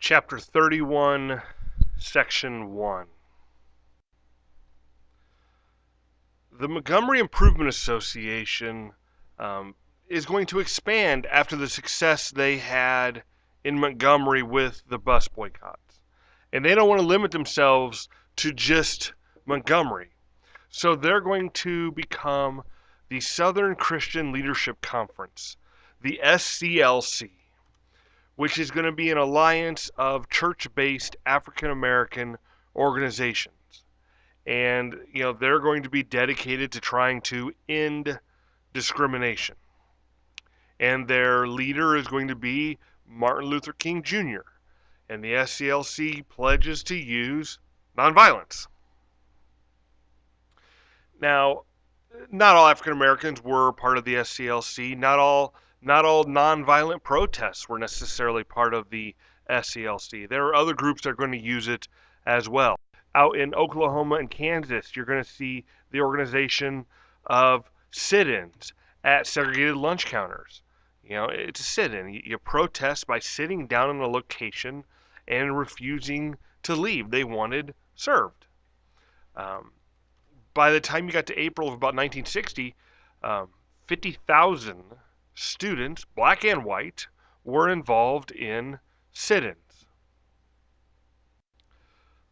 Chapter 31, Section 1. The Montgomery Improvement Association is going to expand after the success they had in Montgomery with the bus boycotts. And they don't want to limit themselves to just Montgomery. So they're going to become the Southern Christian Leadership Conference, the SCLC, which is going to be an alliance of church-based African American organizations. And, they're going to be dedicated to trying to end discrimination. And their leader is going to be Martin Luther King Jr. And the SCLC pledges to use nonviolence. Now, not all African Americans were part of the SCLC. Not all nonviolent protests were necessarily part of the SCLC. There are other groups that are going to use it as well. Out in Oklahoma and Kansas, you're going to see the organization of sit-ins at segregated lunch counters. It's a sit-in. You protest by sitting down in a location and refusing to leave. They wanted served. By the time you got to April of about 1960, 50,000 students, black and white, were involved in sit-ins.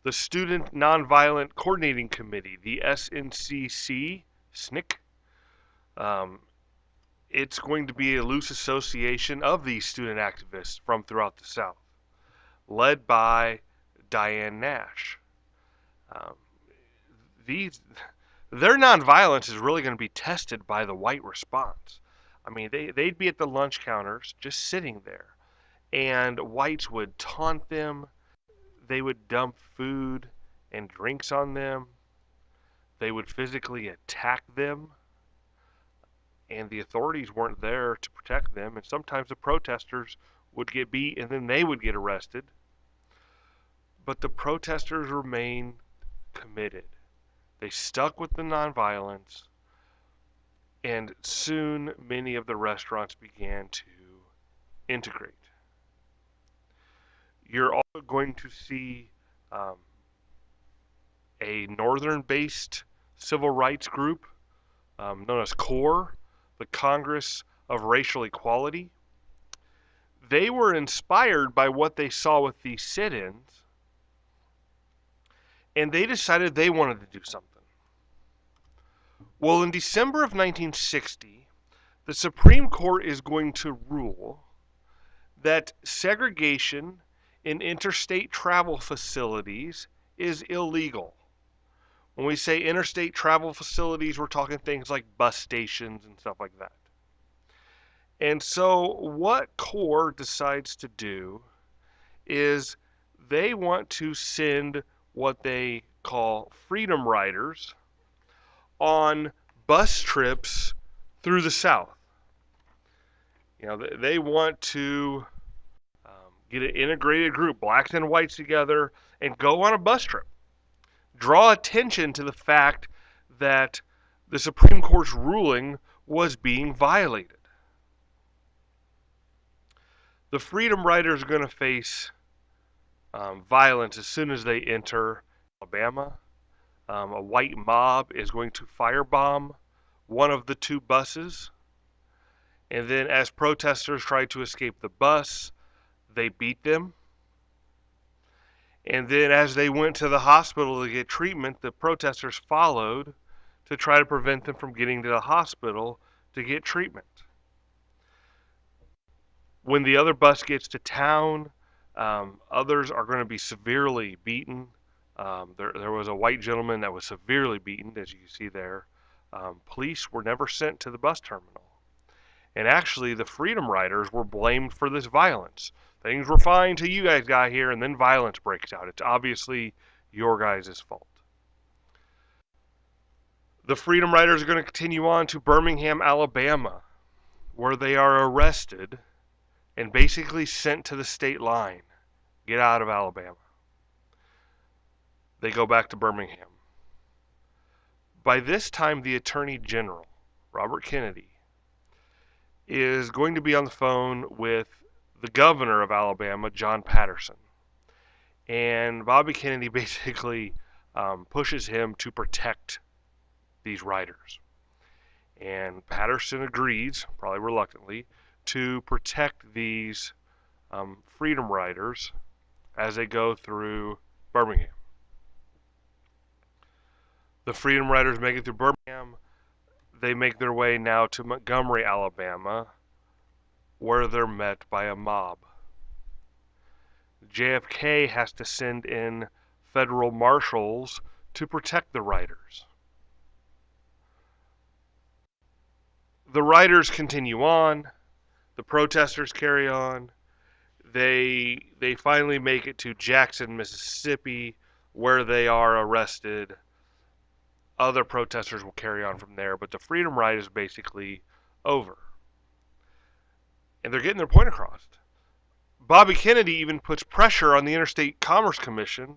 The Student Nonviolent Coordinating Committee, the SNCC, SNCC, it's going to be a loose association of these student activists from throughout the South, led by Diane Nash. Their nonviolence is really going to be tested by the white response. They'd be at the lunch counters just sitting there, and whites would taunt them. They would dump food and drinks on them. They would physically attack them, and the authorities weren't there to protect them, and sometimes the protesters would get beat and then they would get arrested. But the protesters remained committed. They stuck with the nonviolence, and soon many of the restaurants began to integrate. You're also going to see a northern-based civil rights group known as CORE, the Congress of Racial Equality. They were inspired by what they saw with these sit-ins, and they decided they wanted to do something. Well, in December of 1960, the Supreme Court is going to rule that segregation in interstate travel facilities is illegal. When we say interstate travel facilities, we're talking things like bus stations and stuff like that. And so what CORE decides to do is they want to send what they call freedom riders on bus trips through the South. They want to get an integrated group, blacks and whites together, and go on a bus trip. Draw attention to the fact that the Supreme Court's ruling was being violated. The Freedom Riders are going to face violence as soon as they enter Alabama. A white mob is going to firebomb one of the two buses. And then as protesters try to escape the bus, they beat them. And then as they went to the hospital to get treatment, the protesters followed to try to prevent them from getting to the hospital to get treatment. When the other bus gets to town, others are going to be severely beaten. There was a white gentleman that was severely beaten, as you can see there. Police were never sent to the bus terminal. And actually, the Freedom Riders were blamed for this violence. Things were fine till you guys got here, and then violence breaks out. It's obviously your guys' fault. The Freedom Riders are going to continue on to Birmingham, Alabama, where they are arrested and basically sent to the state line. Get out of Alabama. They go back to Birmingham. By this time, the Attorney General, Robert Kennedy, is going to be on the phone with the governor of Alabama, John Patterson. And Bobby Kennedy basically pushes him to protect these riders. And Patterson agrees, probably reluctantly, to protect these freedom riders as they go through Birmingham. The freedom riders make it through Birmingham. They make their way now to Montgomery, Alabama, where they're met by a mob. JFK has to send in federal marshals to protect the riders. The riders continue on. The protesters carry on. They finally make it to Jackson, Mississippi, where they are arrested. Other protesters will carry on from there, but the freedom ride is basically over. And they're getting their point across. Bobby Kennedy even puts pressure on the Interstate Commerce Commission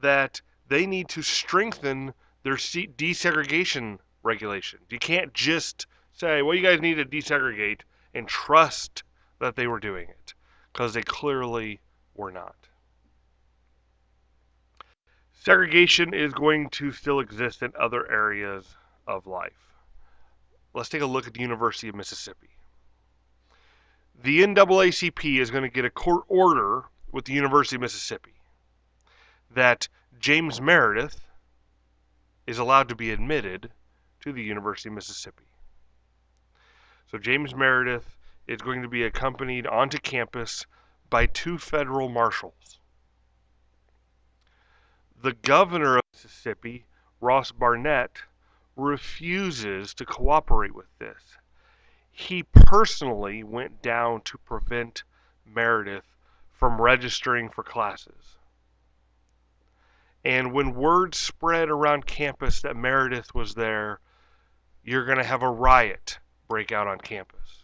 that they need to strengthen their desegregation regulations. You can't just say, well, you guys need to desegregate and trust that they were doing it, because they clearly were not. Segregation is going to still exist in other areas of life. Let's take a look at the University of Mississippi. The NAACP is going to get a court order with the University of Mississippi that James Meredith is allowed to be admitted to the University of Mississippi. So James Meredith is going to be accompanied onto campus by 2 federal marshals. The governor of Mississippi, Ross Barnett, refuses to cooperate with this. He personally went down to prevent Meredith from registering for classes. And when word spread around campus that Meredith was there, you're going to have a riot break out on campus.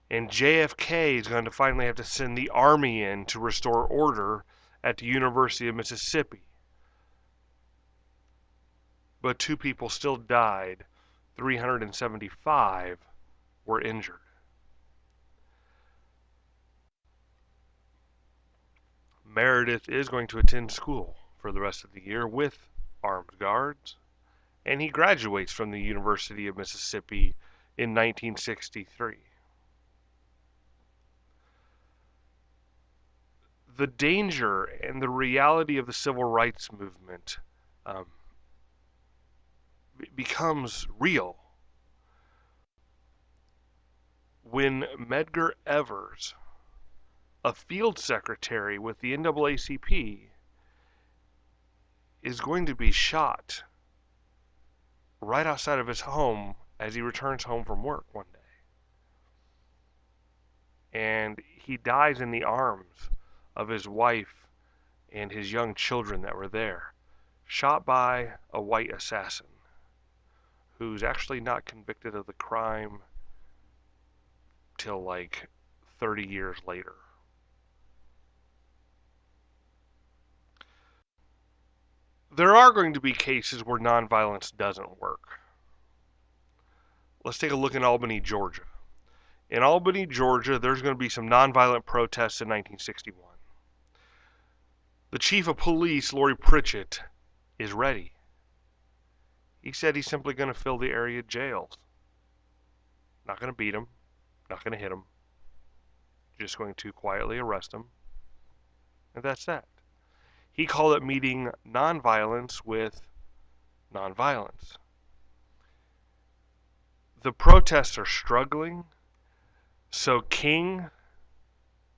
And JFK is going to finally have to send the army in to restore order at the University of Mississippi. But 2 people still died. 375 were injured. Meredith is going to attend school for the rest of the year with armed guards, and he graduates from the University of Mississippi in 1963. The danger and the reality of the civil rights movement becomes real when Medgar Evers, a field secretary with the NAACP, is going to be shot right outside of his home as he returns home from work one day. And he dies in the arms of his wife and his young children that were there, shot by a white assassin who's actually not convicted of the crime till like 30 years later. There are going to be cases where nonviolence doesn't work. Let's take a look in Albany, Georgia. In Albany, Georgia, there's going to be some nonviolent protests in 1961. The chief of police, Laurie Pritchett, is ready. He said he's simply going to fill the area jails. Not going to beat him, not going to hit him, just going to quietly arrest him, and that's that. He called it meeting nonviolence with nonviolence. The protests are struggling, so King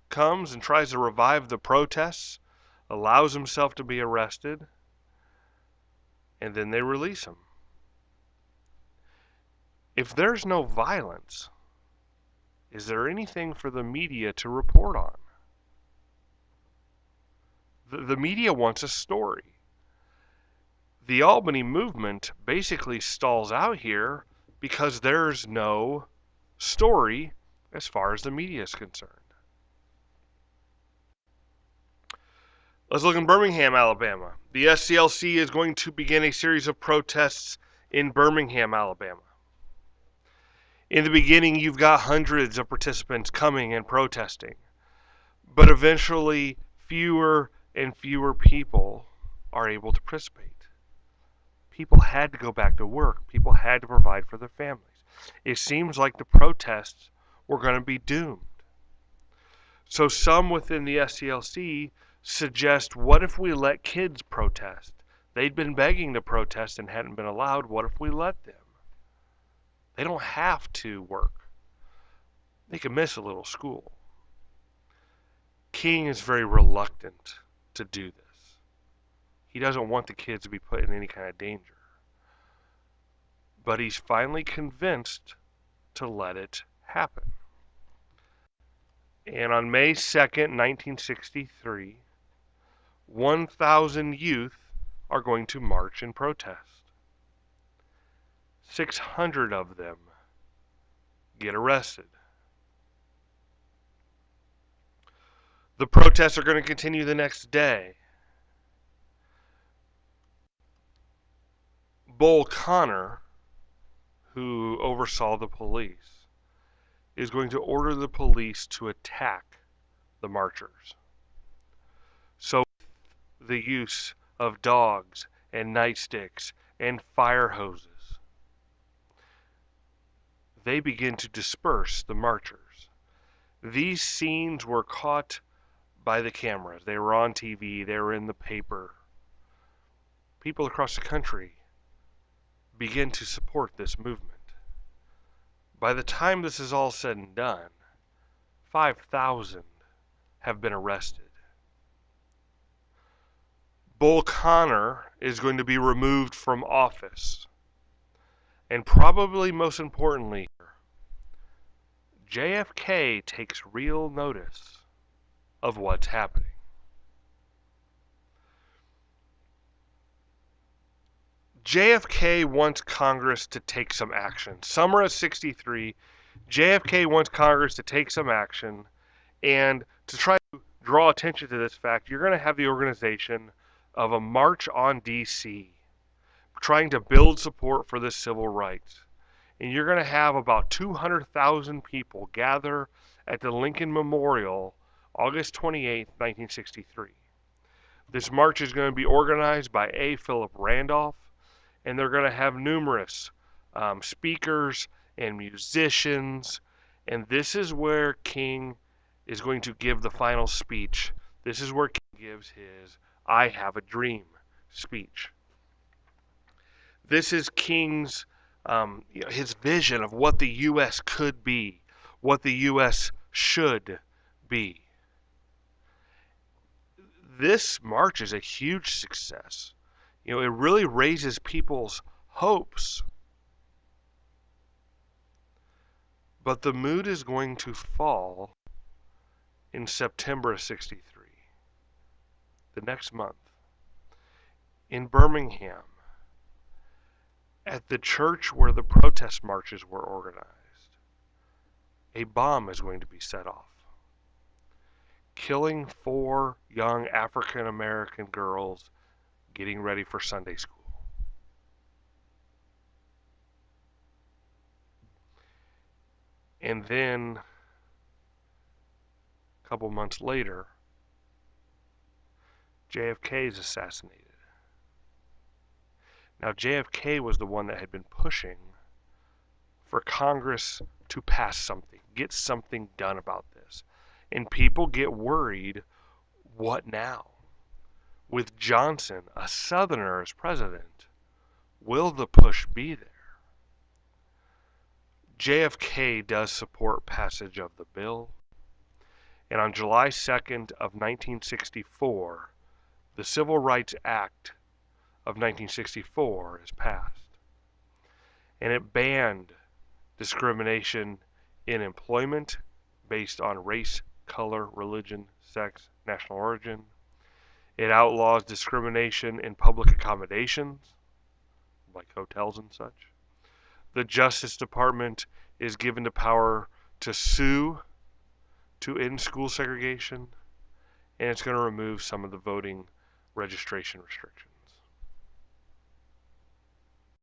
comes and tries to revive the protests, allows himself to be arrested, and then they release him. If there's no violence, is there anything for the media to report on? The media wants a story. The Albany movement basically stalls out here because there's no story as far as the media is concerned. Let's look in Birmingham, Alabama. The SCLC is going to begin a series of protests in Birmingham, Alabama. In the beginning, you've got hundreds of participants coming and protesting. But eventually, fewer and fewer people are able to participate. People had to go back to work. People had to provide for their families. It seems like the protests were going to be doomed. So some within the SCLC suggest, what if we let kids protest? They'd been begging to protest and hadn't been allowed. What if we let them? They don't have to work. They can miss a little school. King is very reluctant to do this. He doesn't want the kids to be put in any kind of danger. But he's finally convinced to let it happen. And on May 2nd, 1963, 1,000 youth are going to march in protest. 600 of them get arrested. The protests are going to continue the next day. Bull Connor, who oversaw the police, is going to order the police to attack the marchers. So the use of dogs and nightsticks and fire hoses, they begin to disperse the marchers. These scenes were caught by the cameras. They were on TV, they were in the paper. People across the country begin to support this movement. By the time this is all said and done, 5,000 have been arrested. Bull Connor is going to be removed from office. And probably most importantly, JFK takes real notice of what's happening. JFK wants Congress to take some action. Summer of '63, JFK wants Congress to take some action, and to try to draw attention to this fact, you're going to have the organization of a March on D.C., trying to build support for the civil rights. And you're going to have about 200,000 people gather at the Lincoln Memorial August 28, 1963. This march is going to be organized by A. Philip Randolph, and they're going to have numerous speakers and musicians. And this is where King is going to give the final speech. This is where King gives his I Have a Dream speech. This is King's, his vision of what the U.S. could be, what the U.S. should be. This march is a huge success. It really raises people's hopes. But the mood is going to fall in September of '63, the next month, in Birmingham, at the church where the protest marches were organized. A bomb is going to be set off, killing 4 young African American girls getting ready for Sunday school. And then, a couple months later, JFK is assassinated. Now, JFK was the one that had been pushing for Congress to pass something, get something done about this. And people get worried, what now? With Johnson, a Southerner, as president, will the push be there? JFK does support passage of the bill, and on July 2nd of 1964, the Civil Rights Act of 1964 is passed, and it banned discrimination in employment based on race, color, religion, sex, national origin. It outlaws discrimination in public accommodations, like hotels and such. The Justice Department is given the power to sue to end school segregation, and it's going to remove some of the voting registration restrictions.